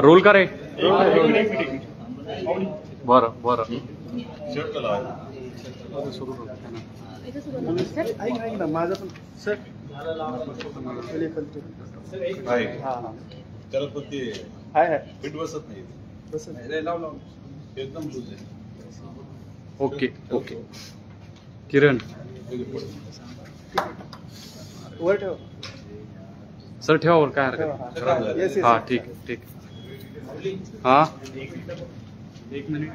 Role का रे? बरं बरं ऐक ना माझं पण सर त्याला पण ते फिट बसत नाही, बसत एकदम लूज आहे. ओके ओके किरण वर ठेव सर ठेवा वर, काय हरकत? हा ठीक ठीक. हा एक मिनिट.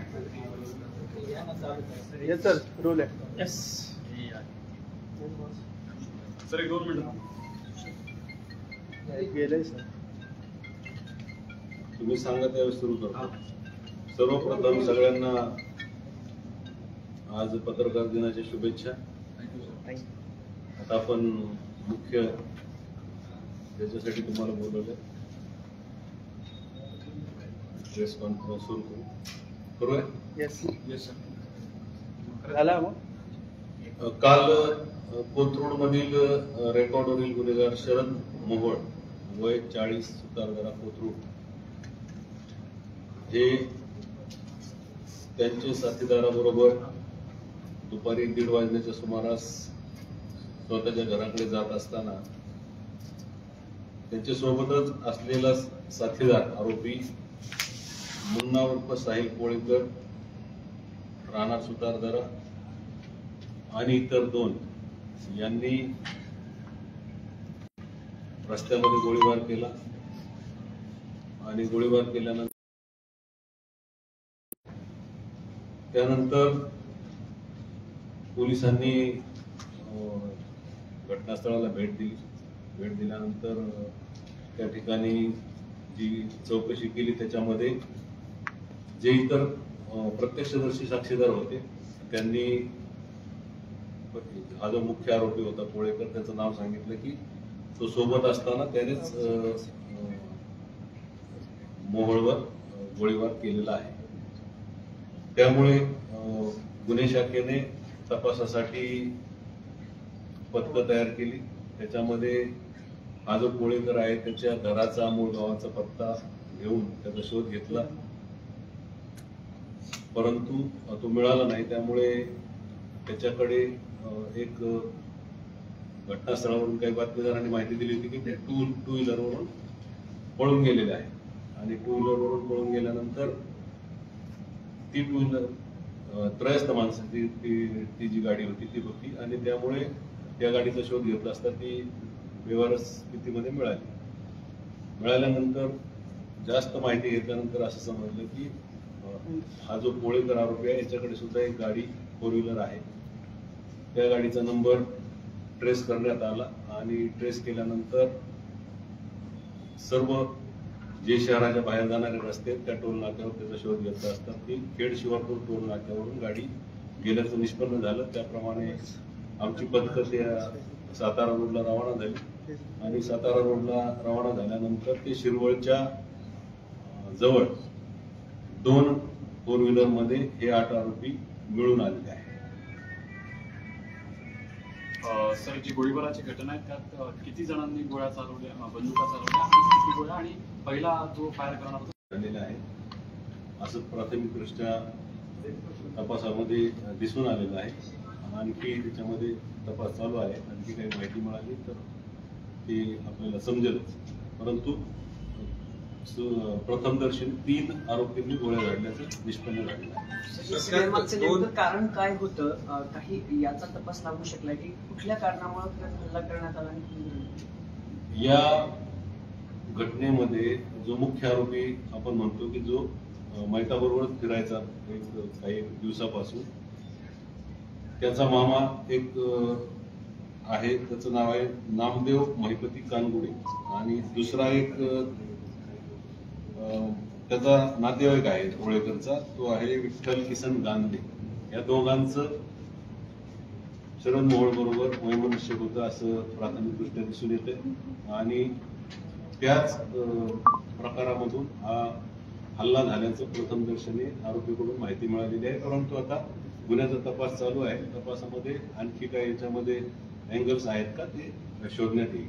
येस सर, रोल आहे. यस सर, एक 2 मिनिट गेलंय सर. तुम्ही सांगा त्यावेळेस सुरू करतो. सर्वप्रथम सगळ्यांना आज पत्रकार दिनाच्या शुभेच्छा. आता आपण मुख्य ज्याच्यासाठी तुम्हाला बोलवलं प्रेस कॉन्फरन्स सुरू करूया. Yes yes sir. झाला मग. काल कोथरूड मधील रेकॉर्डवरील गुन्हेगार शरद मोहोळ वय 40 सुतारदरा कोथरूड हे त्यांचे साथीदाराबरोबर दुपारी 1:30 वाजण्याच्या सुमारास स्वतःच्या घराकडे जात असताना त्यांच्या सोबतच असलेला साथीदार आरोपी मुन्ना उर्फ साहिल कोळीकर राहणार सुतारदरा आणि इतर 2 यांनी रस्त्यामध्ये गोळीबार केला आणि गोळीबार केल्यानंतर त्यानंतर पोलिसांनी घटनास्थळाला भेट दिल्यानंतर त्या ठिकाणी जी चौकशी केली त्याच्यामध्ये जे इतर प्रत्यक्षदर्शी साक्षीदार होते त्यांनी हा जो मुख्य आरोपी होता कोळेकर त्याचं नाव सांगितलं की तो सोबत असताना त्यानेच मोहोळवर गोळीबार केलेला आहे. त्यामुळे गुन्हे शाखेने तपासासाठी पथकं तयार केली. त्याच्यामध्ये हा जो कोळेकर आहे त्याच्या घराचा मूळ गावाचा पत्ता घेऊन त्याचा शोध घेतला, परंतु तो मिळाला नाही. त्यामुळे त्याच्याकडे एक घटनास्थळावरून काही बातमीदारांनी माहिती दिली होती की ते टू व्हीलरवरून पळून गेलेले आहे आणि टू व्हीलरवरून पळून गेल्यानंतर ती टू व्हीलर त्रयस्थ माणसाची ती जी गाडी होती ती होती आणि त्यामुळे त्या गाडीचा शोध घेतला असता ती व्यवहार स्थितीमध्ये मिळाल्यानंतर जास्त माहिती घेतल्यानंतर असं समजलं की हा जो कोळेकर आरोपी आहे याच्याकडे सुद्धा एक गाडी 4 व्हीलर आहे. त्या गाडीचा नंबर ट्रेस करण्यात आला आणि ट्रेस केल्यानंतर सर्व जे शहराच्या बाहेर जाणारे रस्ते त्या टोल नाक्यावर त्याचा शोध घेतला असता ती खेड शिवापूर टोल नाक्यावरून गाडी गेल्याचं निष्पन्न झालं. त्याप्रमाणे आमची पथकं त्या सातारा रोडला रवाना झाली आणि सातारा रोडला रवाना झाल्यानंतर ते शिरवळच्या जवळ 2 4 व्हीलर मध्ये हे 8 आरोपी मिळून आलेले आहेत. सर, जी गोळीबाराची घटना आहे त्यात किती जणांनी गोळ्या चालवल्या, बंदुका चालवल्या आणि किती गोळ्या, आणि पहिला जो फायर करणार झालेला आहे असं प्राथमिकदृष्ट्या तपासामध्ये दिसून आलेलं आहे. आणखी त्याच्यामध्ये तपास चालू आहे. आणखी काही माहिती मिळाली तर ते आपल्याला समजेलच, परंतु प्रथमदर्शनी 3 आरोपींनी गोळ्या झाडल्याचं निष्पन्न झालेलं आहे. कारण काय होतं, काही याचा तपास लागू शकला की कुठल्या कारणामुळे हल्ला करण्यात आला? या घटनेमध्ये जो मुख्य आरोपी आपण म्हणतो की जो मैताबरोबरच फिरायचा काही दिवसापासून, त्याचा मामा एक आहे, त्याचं नाव आहे नामदेव महिपती कानगुडे आणि दुसरा एक त्याचा नातेवाईक आहे कोळेकरचा, तो आहे विठ्ठल किसन गांधे. या दोघांचं शरद मोहोळ बरोबर वैमनस्य होतं असं प्राथमिकदृष्ट्या दिसून येते आणि त्याच प्रकारामधून हा हल्ला झाल्याचं प्रथमदर्शनी आरोपीकडून माहिती मिळालेली आहे. परंतु आता गुन्ह्याचा तपास चालू आहे. तपासामध्ये आणखी काही याच्यामध्ये अँगल्स आहेत का ते शोधण्यात येईल.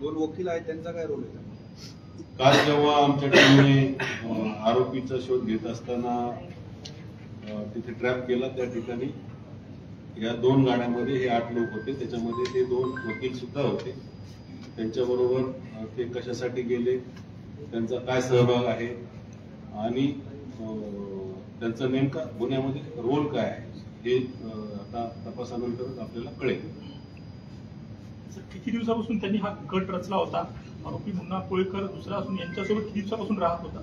2 वकील आहेत, त्यांचा काय रोल आहे? काल जेव्हा आमच्या टीमने आरोपीचा शोध घेत असताना तिथे ट्रॅप केला, त्या ठिकाणी या 2 गाड्यांमध्ये हे 8 लोक होते. त्याच्यामध्ये ते 2 वकील सुद्धा होते. त्यांच्याबरोबर ते कशासाठी गेले, त्यांचा काय सहभाग आहे आणि त्यांचा नेमका गुन्ह्यामध्ये रोल काय आहे हे आता तपासानंतर आपल्याला कळेल. किती दिवसापासून त्यांनी हा गट रचला होता? आरोपी मुन्ना कोळेकर दुसरा असून यांच्यासोबत किती दिवसापासून राहत होता?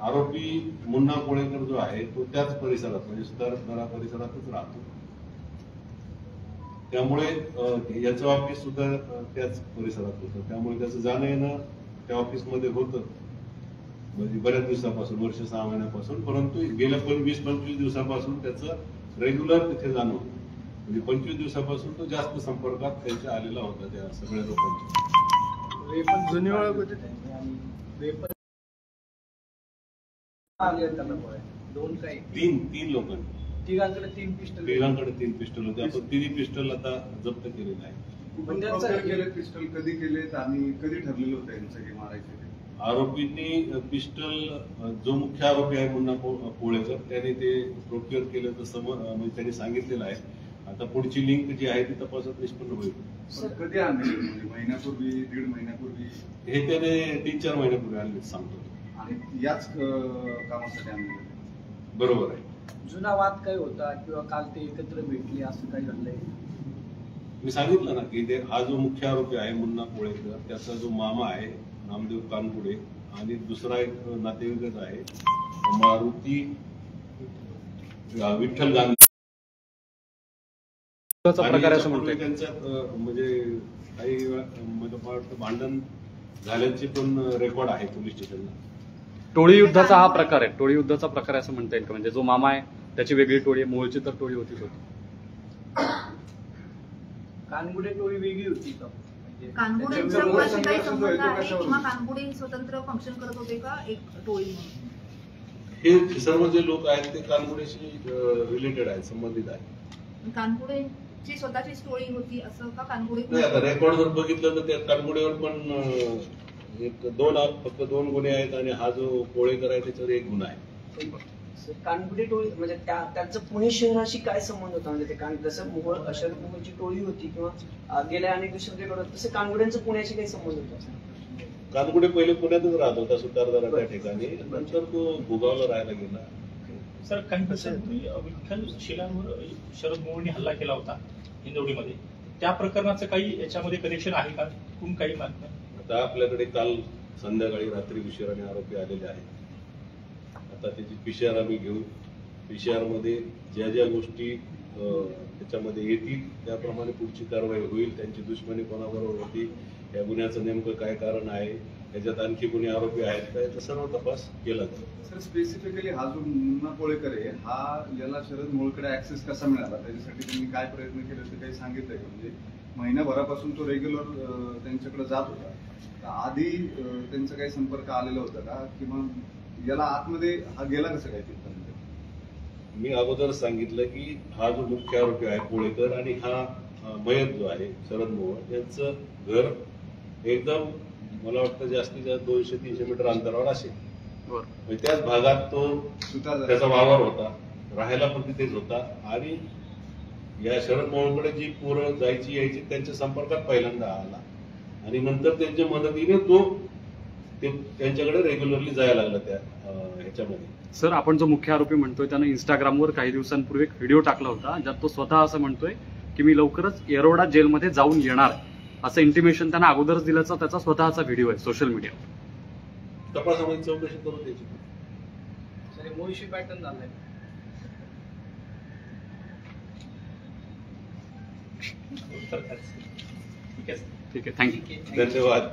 आरोपी मुन्ना कोळेकर जो आहे तो त्याच परिसरात म्हणजे सुधारणारा परिसरातच राहतो. त्यामुळे याचं ऑफिस सुद्धा त्याच परिसरात होतं. त्यामुळे त्याचं जाणं येणं त्या ऑफिसमध्ये होतं म्हणजे बऱ्याच दिवसापासून, वर्ष 6 महिन्यापासून. परंतु गेल्या 20-25 दिवसापासून त्याचं रेग्युलर तिथे जाणं होतं. म्हणजे 25 दिवसापासून तो जास्त संपर्कात त्यांच्या आलेला होता त्या सगळ्या लोकांच्या. वेपन जुनी ओळख होती त्यांची आणि वेपन आले त्यांना गोळ्या 2 काही 3 लोकांनी तिघांकडे 3 पिस्टल. तिघांकडे 3 पिस्टल होते. आपण 3 पिस्टल आता जप्त केलेलं आहे. पण त्यांचा केले पिस्टल कधी केलेत आणि कधी ठरलेलं होतं यांचं हे मारायचे? आरोपींनी पिस्टल जो मुख्य आरोपी आहे मुन्ना कोळेकर त्याने ते प्रोक्युअर केलं तसं म्हणजे त्यांनी सांगितलेलं आहे. आता पुढची लिंक जी आहे ती तपासात निष्पन्न होईल. कधी आणले? म्हणजे महिन्यापूर्वी, 1.5 महिन्यापूर्वी? हे त्याने 3-4 महिन्यापूर्वी आणले सांगतो. आणि याच कामासाठी आणले? बरोबर आहे. जुना वाद काय होता किंवा काल ते एकत्र भेटले असं काही घडलंय? मी सांगितलं ना की ते हा जो मुख्य आरोपी आहे मुन्ना कोळेकर त्याचा जो मामा आहे नामदेव कानपुडे आणि दुसरा एक नातेवाईकच आहे मारुती विठ्ठल गांधी. त्यांच्यात म्हणजे काही मला वाटतं भांडण झाल्याचे पण रेकॉर्ड आहे पोलीस स्टेशनला. टोळी युद्धाचा हा प्रकार आहे. टोळी युद्धाचा प्रकार असं म्हणता येईल का? म्हणजे जो मामा आहे त्याची वेगळी टोळी आहे, मूळची तर टोळी होतीच होती. कानगुडे टोळी वेगळी होती का? कानगुडेंचा मुळाशी काही संबंध आहे किंवा कानगुडे स्वतंत्र फंक्शन करत होते का एक टोळी म्हणून? हे सर्व जे लोक आहेत ते कानगुडेशी रिलेटेड आहेत, संबंधित आहेत. कानगुडेंची स्वतःची स्टोरी होती असं का? कानगुडे नाही, आता रेकॉर्ड जर बघितलं तर त्या कानगुडेवर पण फक्त 2 गुन्हे आहेत आणि हा जो कोळेकर आहे त्याच्यावर 1 गुन्हा आहे. कानगुडे टोळी म्हणजे त्यांचं पुणे शहराशी काय संबंध होता? म्हणजे ते जसं मोहोळ अशरफ मोहोळची टोळी होती किंवा गेल्या अनेक दिवसांकडे तसं कानगुड्यांचं पुण्याशी काही संबंध होता? कानगुडे पहिले पुण्यातच राहत होता सुतारदारा त्या ठिकाणी, नंतर तो भुगावला राहायला गेला. सर, काही दिवसांपूर्वी विठ्ठल शेलांवर शरद मोहोळनी हल्ला केला होता हिंदवडीमध्ये. त्या प्रकरणाचं काही याच्यामध्ये कनेक्शन आहे का? कोण काही माहित नाही. आता आपल्याकडे काल संध्याकाळी रात्री उशिराने आरोपी आलेले आहेत. आता त्याची PCR आम्ही घेऊन PCR मध्ये ज्या ज्या गोष्टी त्याच्यामध्ये येतील त्याप्रमाणे पुढची कारवाई होईल. त्यांची दुश्मनी कोणाबरोबर होती, या गुन्ह्याचं नेमकं काय कारण आहे, त्याच्यात आणखी कोणी आरोपी आहेत का, याचा सर्व तपास केला जातो. सर, स्पेसिफिकली हा जो मुन्ना कोळेकर आहे हा याला शरद मोहोळकडे ऍक्सेस कसा मिळाला, त्याच्यासाठी त्यांनी काय प्रयत्न केले ते काही सांगितलंय? म्हणजे महिनाभरापासून तो रेग्युलर त्यांच्याकडे जात होता, आधी त्यांचा काही संपर्क आलेला होता का, किंवा याला आतमध्ये हा गेला कसं काय तिथपर्यंत? मी अगोदर सांगितलं की हा जो मुख्य आरोपी आहे कोळेकर आणि हा मयत जो आहे शरद मोहोळ यांचं घर एकदम मला वाटतं जास्तीत जास्त 200-300 मीटर अंतरावर असेल. म्हणजे त्याच भागात तो त्याचा वावर होता, राहायला पण तिथेच होता. आणि या शरद मोहोळकडे जी पोरं जायची यायची त्यांच्या संपर्कात पहिल्यांदा आला आणि नंतर त्यांच्या मदतीने तो त्यांच्याकडे रेग्युलरली जायला लागला त्या ह्याच्यामध्ये. सर, आपण जो मुख्य आरोपी म्हणतोय त्यानं इंस्टाग्रामवर काही दिवसांपूर्वी एक व्हिडिओ टाकला होता ज्यात तो स्वतः असं म्हणतोय की मी लवकरच येरोडा जेलमध्ये जाऊन येणार, असं इंटिमेशन त्यांना अगोदरच दिल्याचा त्याचा स्वतःचा व्हिडिओ आहे सोशल मीडियावर. तपासामध्ये चौकशी करून द्यायची. सर, मोहिशी पॅटर्न झालाय. ठीक आहे. ठीक आहे, थँक्यू. धन्यवाद.